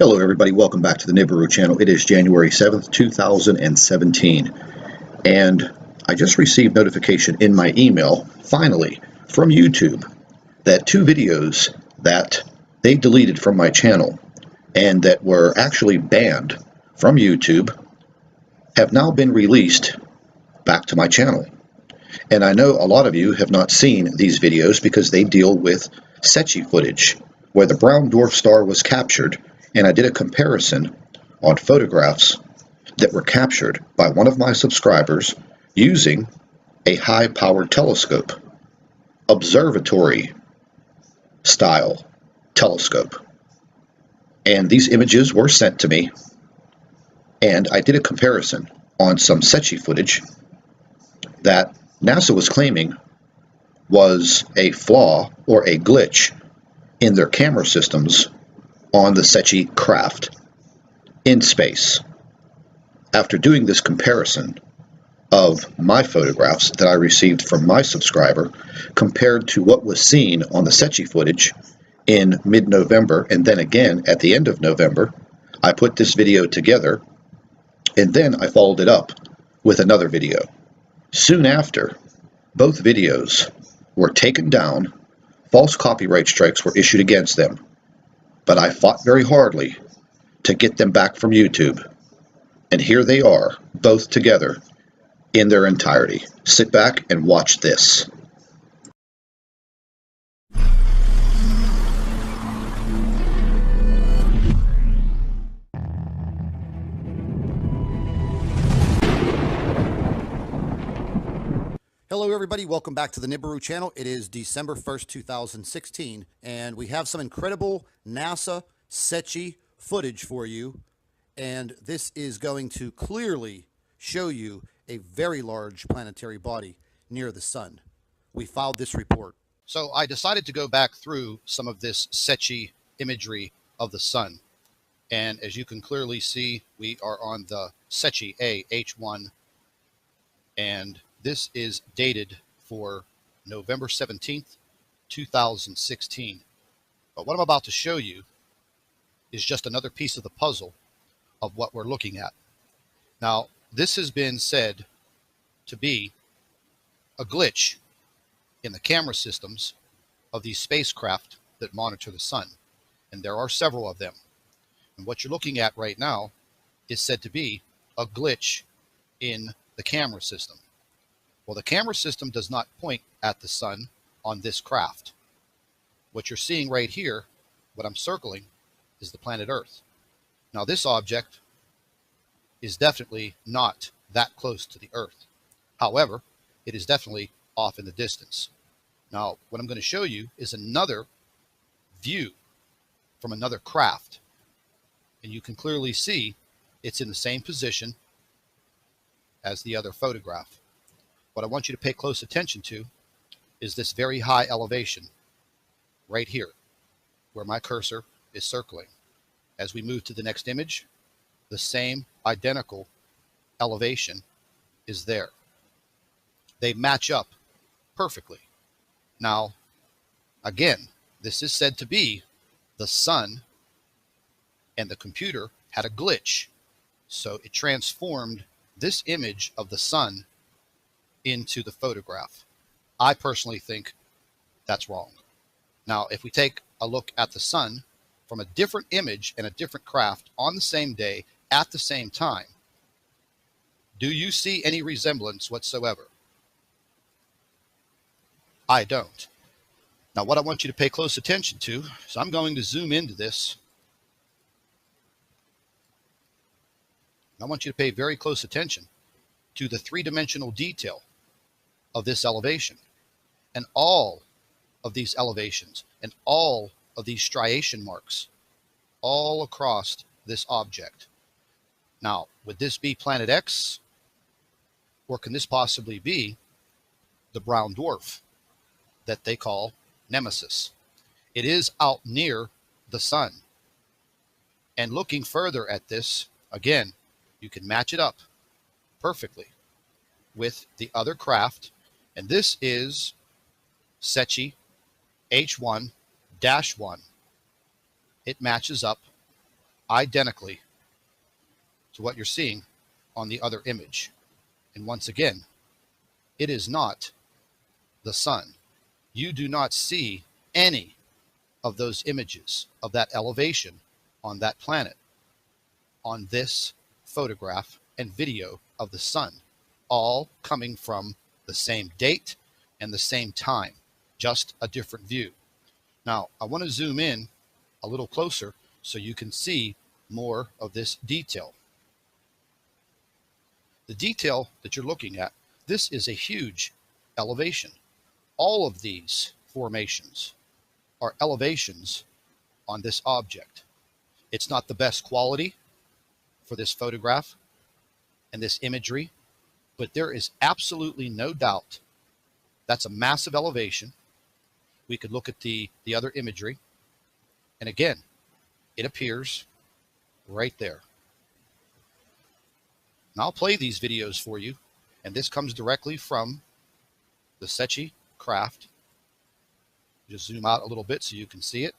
Hello everybody, welcome back to the Nibiru channel. It is January 7th, 2017, and I just received notification in my email, finally, from YouTube, that two videos that they deleted from my channel and that were actually banned from YouTube have now been released back to my channel. And I know a lot of you have not seen these videos because they deal with Secchi footage, where the brown dwarf star was captured, and I did a comparison on photographs that were captured by one of my subscribers using a high-powered telescope, observatory style telescope. And these images were sent to me, and I did a comparison on some Secchi footage that NASA was claiming was a flaw or a glitch in their camera systems on the Secchi craft in space. After doing this comparison of my photographs that I received from my subscriber compared to what was seen on the Secchi footage in mid-November and then again at the end of November, I put this video together, and then I followed it up with another video. Soon after, both videos were taken down, false copyright strikes were issued against them, but I fought very hardly to get them back from YouTube. And here they are, both together in their entirety. Sit back and watch this. Hello everybody, welcome back to the Nibiru channel. It is December 1st, 2016, and we have some incredible NASA Secchi footage for you, and this is going to clearly show you a very large planetary body near the sun. We filed this report. So I decided to go back through some of this Secchi imagery of the sun, and as you can clearly see, we are on the Secchi A H1, and this is dated for November 17th, 2016. But what I'm about to show you is just another piece of the puzzle of what we're looking at. Now, this has been said to be a glitch in the camera systems of these spacecraft that monitor the sun. And there are several of them. And what you're looking at right now is said to be a glitch in the camera system. Well, the camera system does not point at the sun on this craft. What you're seeing right here, what I'm circling, is the planet Earth. Now, this object is definitely not that close to the Earth. However, it is definitely off in the distance. Now, what I'm going to show you is another view from another craft. And you can clearly see it's in the same position as the other photograph. What I want you to pay close attention to is this very high elevation right here where my cursor is circling. As we move to the next image, the same identical elevation is there. They match up perfectly. Now, again, this is said to be the sun, and the computer had a glitch. So it transformed this image of the sun into the photograph. I personally think that's wrong. Now, if we take a look at the sun from a different image and a different craft on the same day at the same time, do you see any resemblance whatsoever? I don't. Now, what I want you to pay close attention to, so I'm going to zoom into this. I want you to pay very close attention to the three-dimensional detail of this elevation, and all of these elevations and all of these striation marks all across this object. Now, would this be Planet X, or can this possibly be the brown dwarf that they call Nemesis? It is out near the sun. And looking further at this, again, you can match it up perfectly with the other craft. And this is Secchi H1-1. It matches up identically to what you're seeing on the other image. And once again, it is not the sun. You do not see any of those images of that elevation on that planet on this photograph and video of the sun, all coming from the same date and the same time, just a different view. Now, I want to zoom in a little closer so you can see more of this detail. The detail that you're looking at, this is a huge elevation. All of these formations are elevations on this object. It's not the best quality for this photograph and this imagery, but there is absolutely no doubt that's a massive elevation. We could look at the other imagery, and again, it appears right there. Now I'll play these videos for you, and this comes directly from the Secchi craft. Just zoom out a little bit so you can see it.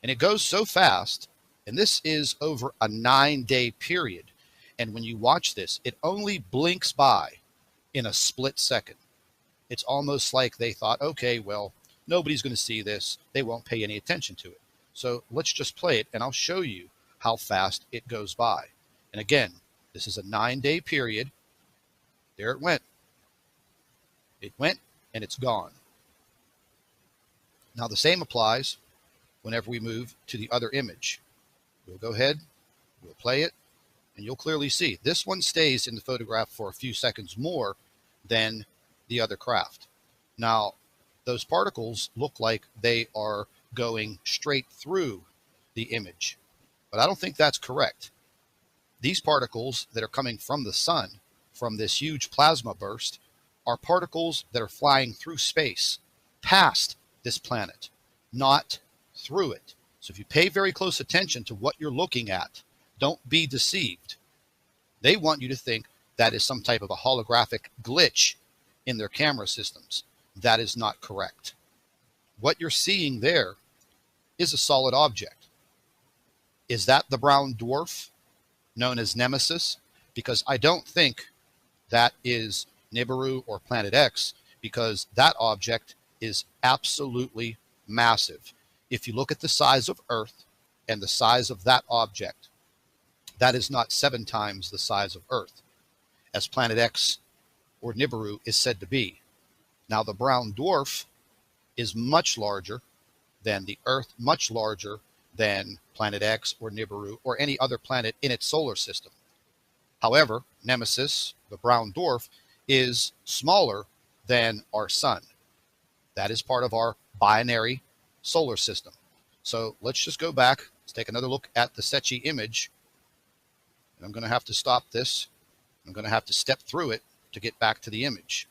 And it goes so fast, and this is over a 9-day period. And when you watch this, it only blinks by in a split second. It's almost like they thought, okay, well, nobody's going to see this. They won't pay any attention to it. So let's just play it, and I'll show you how fast it goes by. And again, this is a 9-day period. There it went. It went, and it's gone. Now the same applies whenever we move to the other image. We'll go ahead, we'll play it, and you'll clearly see this one stays in the photograph for a few seconds more than the other craft. Now, those particles look like they are going straight through the image, but I don't think that's correct. These particles that are coming from the sun, from this huge plasma burst, are particles that are flying through space, past this planet, not through it. So if you pay very close attention to what you're looking at, don't be deceived. They want you to think that is some type of a holographic glitch in their camera systems. That is not correct. What you're seeing there is a solid object. Is that the brown dwarf known as Nemesis? Because I don't think that is Nibiru or Planet X, because that object is absolutely massive. If you look at the size of Earth and the size of that object, that is not 7 times the size of Earth, as Planet X or Nibiru is said to be. Now, the brown dwarf is much larger than the Earth, much larger than Planet X or Nibiru or any other planet in its solar system. However, Nemesis, the brown dwarf, is smaller than our sun. That is part of our binary solar system. So let's just go back. Let's take another look at the Secchi image. And I'm going to have to stop this. I'm going to have to step through it to get back to the image.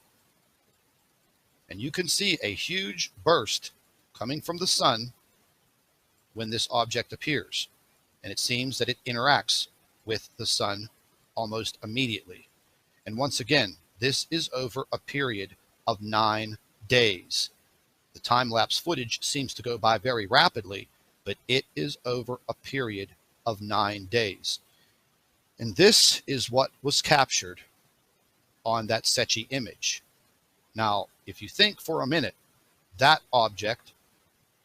And you can see a huge burst coming from the sun when this object appears. And it seems that it interacts with the sun almost immediately. And once again, this is over a period of 9 days. The time-lapse footage seems to go by very rapidly, but it is over a period of 9 days. And this is what was captured on that Secchi image. Now, if you think for a minute, that object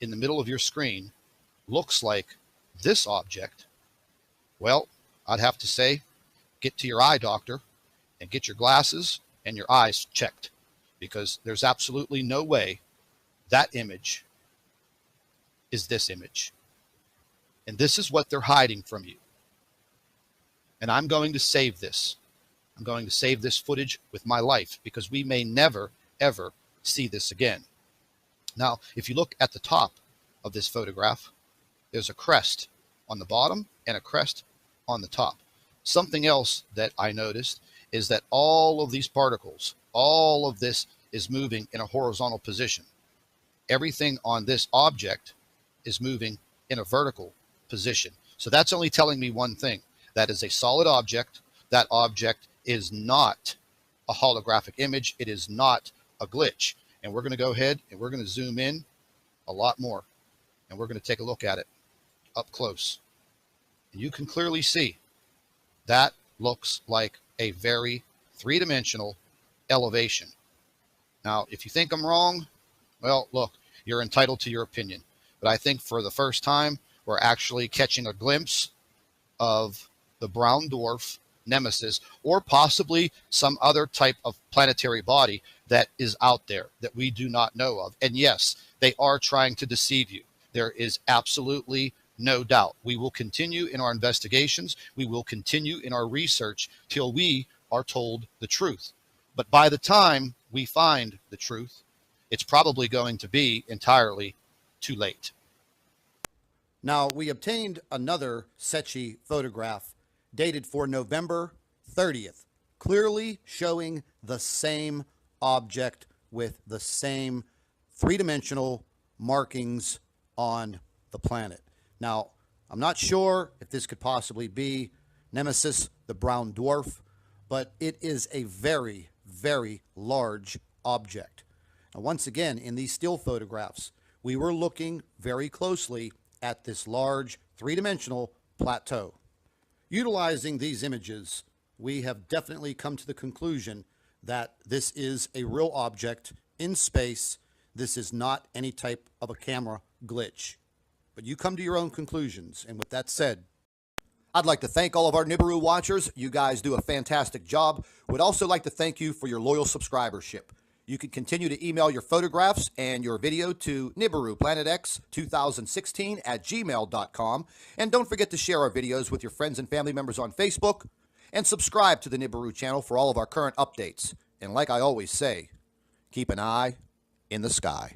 in the middle of your screen looks like this object, well, I'd have to say, get to your eye doctor and get your glasses and your eyes checked, because there's absolutely no way that image is this image. And this is what they're hiding from you. And I'm going to save this. I'm going to save this footage with my life, because we may never, ever see this again. Now, if you look at the top of this photograph, there's a crest on the bottom and a crest on the top. Something else that I noticed is that all of these particles, all of this is moving in a horizontal position. Everything on this object is moving in a vertical position. So that's only telling me one thing. That is a solid object. That object is not a holographic image. It is not a glitch. And we're going to go ahead and we're going to zoom in a lot more. And we're going to take a look at it up close. You can clearly see that looks like a very three-dimensional elevation. Now, if you think I'm wrong, well, look, you're entitled to your opinion. But I think for the first time, we're actually catching a glimpse of the brown dwarf nemesis, or possibly some other type of planetary body that is out there that we do not know of. And yes, they are trying to deceive you. There is absolutely no doubt. We will continue in our investigations. We will continue in our research till we are told the truth. But by the time we find the truth, it's probably going to be entirely too late. Now, we obtained another Secchi photograph dated for November 30th, clearly showing the same object with the same three-dimensional markings on the planet. Now, I'm not sure if this could possibly be Nemesis, the brown dwarf, but it is a very, very large object. Now, once again, in these still photographs, we were looking very closely at this large three-dimensional plateau. Utilizing these images, we have definitely come to the conclusion that this is a real object in space. This is not any type of a camera glitch. But you come to your own conclusions. And with that said, I'd like to thank all of our Nibiru watchers. You guys do a fantastic job. Would also like to thank you for your loyal subscribership. You can continue to email your photographs and your video to NibiruPlanetX2016@gmail.com. And don't forget to share our videos with your friends and family members on Facebook. And subscribe to the Nibiru channel for all of our current updates. And like I always say, keep an eye in the sky.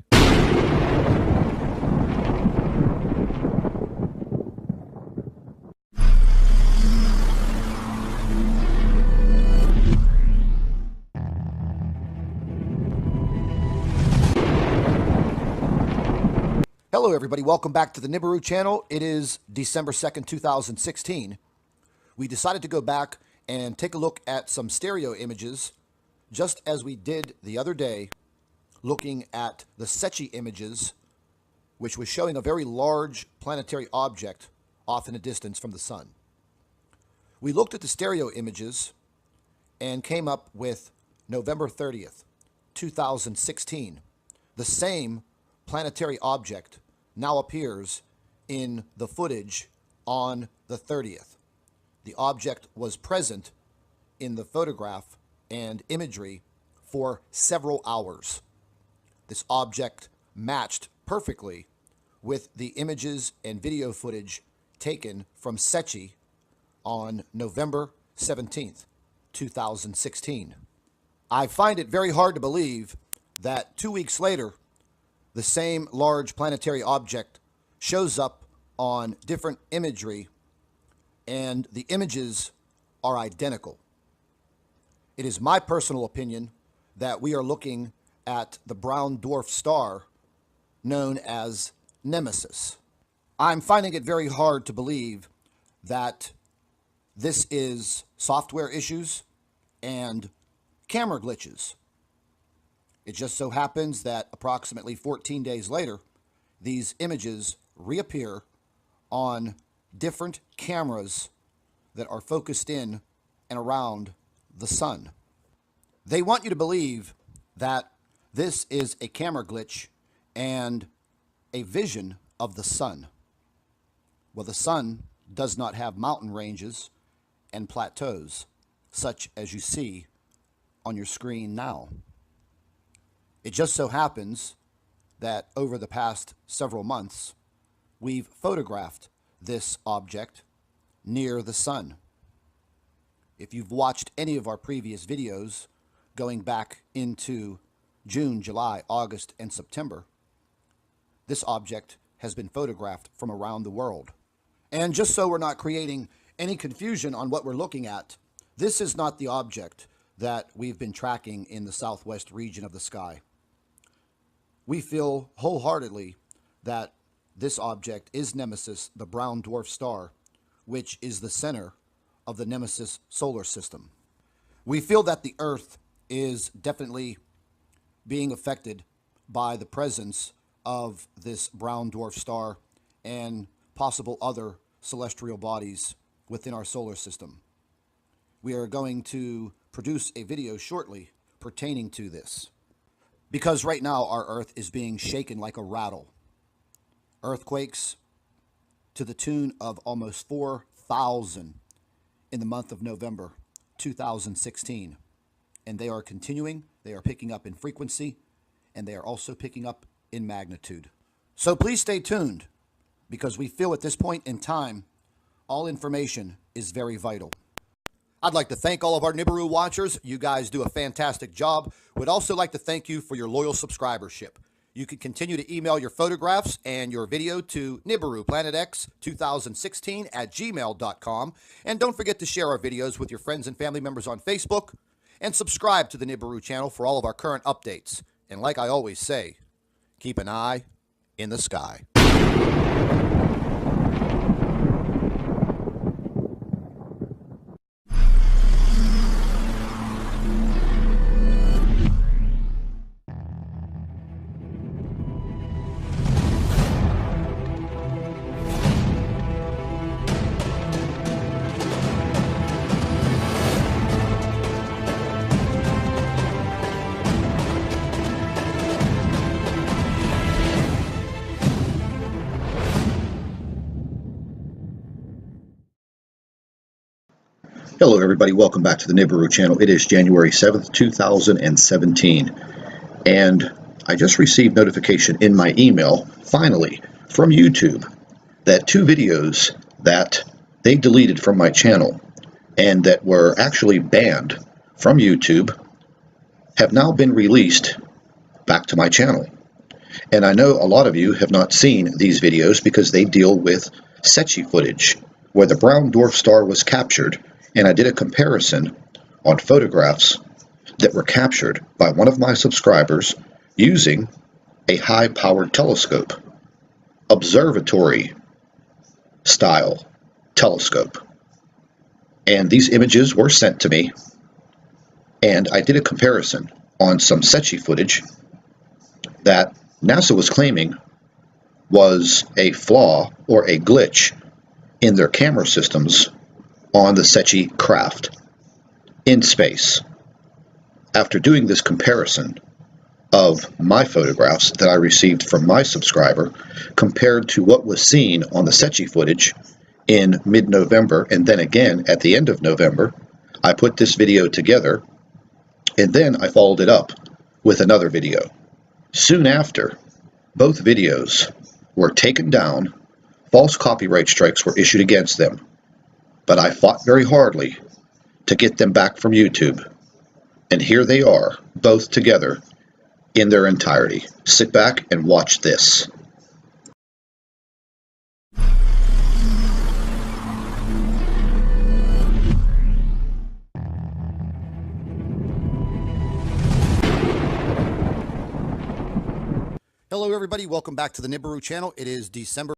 Hello everybody, welcome back to the Nibiru channel. It is December 2nd, 2016. We decided to go back and take a look at some stereo images, just as we did the other day, looking at the Secchi images, which was showing a very large planetary object off in the distance from the sun. We looked at the stereo images and came up with November 30th, 2016. The same planetary object now appears in the footage on the 30th. The object was present in the photograph and imagery for several hours. This object matched perfectly with the images and video footage taken from Secchi on November 17th, 2016. I find it very hard to believe that 2 weeks later, the same large planetary object shows up on different imagery, and the images are identical. It is my personal opinion that we are looking at the brown dwarf star known as Nemesis. I'm finding it very hard to believe that this is software issues and camera glitches. It just so happens that approximately 14 days later, these images reappear on different cameras that are focused in and around the sun. They want you to believe that this is a camera glitch and a vision of the sun. Well, the sun does not have mountain ranges and plateaus, such as you see on your screen now. It just so happens that over the past several months, we've photographed this object near the sun. If you've watched any of our previous videos going back into June, July, August, and September, this object has been photographed from around the world. And just so we're not creating any confusion on what we're looking at, this is not the object that we've been tracking in the southwest region of the sky. We feel wholeheartedly that this object is Nemesis, the brown dwarf star, which is the center of the Nemesis solar system. We feel that the Earth is definitely being affected by the presence of this brown dwarf star and possible other celestial bodies within our solar system. We are going to produce a video shortly pertaining to this, because right now our Earth is being shaken like a rattle. Earthquakes to the tune of almost 4,000 in the month of November 2016. And they are continuing, they are picking up in frequency, and they are also picking up in magnitude. So please stay tuned, because we feel at this point in time, all information is very vital. I'd like to thank all of our Nibiru watchers. You guys do a fantastic job. Would also like to thank you for your loyal subscribership. You can continue to email your photographs and your video to NibiruPlanetX2016@gmail.com. And don't forget to share our videos with your friends and family members on Facebook. And subscribe to the Nibiru channel for all of our current updates. And like I always say, keep an eye in the sky. Hello everybody, welcome back to the Nibiru channel. It is January 7th, 2017, and I just received notification in my email, finally, from YouTube, that two videos that they deleted from my channel and that were actually banned from YouTube have now been released back to my channel. And I know a lot of you have not seen these videos because they deal with Secchi footage, where the brown dwarf star was captured. And I did a comparison on photographs that were captured by one of my subscribers using a high-powered telescope, observatory style telescope. And these images were sent to me, and I did a comparison on some Secchi footage that NASA was claiming was a flaw or a glitch in their camera systems on the Secchi craft in space. After doing this comparison of my photographs that I received from my subscriber compared to what was seen on the Secchi footage in mid-November and then again at the end of November, I put this video together, and then I followed it up with another video. Soon after, both videos were taken down, false copyright strikes were issued against them. But I fought very hardly to get them back from YouTube. And here they are, both together in their entirety. Sit back and watch this. Hello everybody, welcome back to the Nibiru channel. It is December